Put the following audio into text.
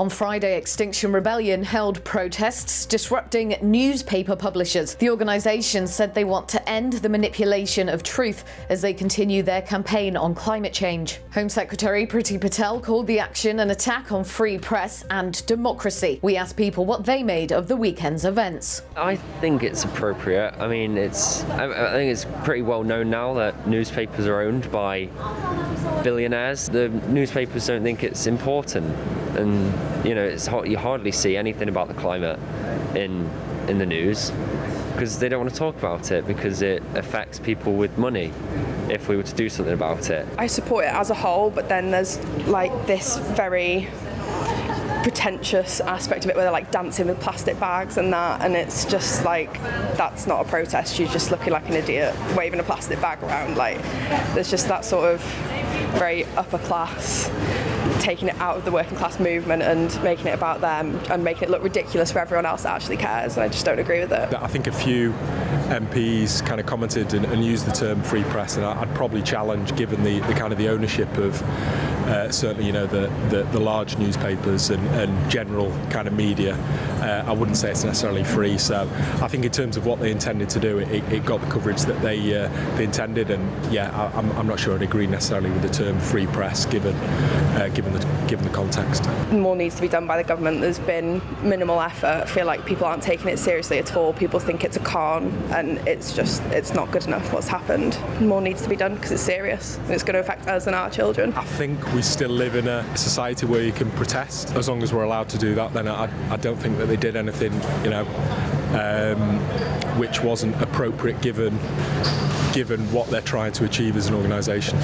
On Friday, Extinction Rebellion held protests disrupting newspaper publishers. The organisation said they want to end the manipulation of truth as they continue their campaign on climate change. Home Secretary Priti Patel called the action an attack on free press and democracy. We asked people what they made of the weekend's events. I think it's appropriate. I mean, I think it's pretty well known now that newspapers are owned by billionaires. The newspapers don't think it's important, and you hardly see anything about the climate in the news because they don't want to talk about it because it affects people with money if we were to do something about it. I support it as a whole, but then there's this very pretentious aspect of it where they're dancing with plastic bags and it's just that's not a protest. You're just looking like an idiot waving a plastic bag around. There's just that sort of very upper class, taking it out of the working class movement and making it about them and making it look ridiculous for everyone else that actually cares, and I just don't agree with it. I think a few MPs kind of commented and used the term free press, and I'd probably challenge, given the kind of the ownership of certainly the large newspapers and general kind of media. I wouldn't say it's necessarily free. So I think in terms of what they intended to do, it got the coverage that they intended, and I'm not sure I'd agree necessarily with the term free press given the context. More needs to be done by the government. There's been minimal effort. I feel like people aren't taking it seriously at all. People think it's a con, and it's not good enough what's happened. More needs to be done because it's serious and it's going to affect us and our children. I think we still live in a society where you can protest. As long as we're allowed to do that, then I don't think that they did anything which wasn't appropriate given what they're trying to achieve as an organisation.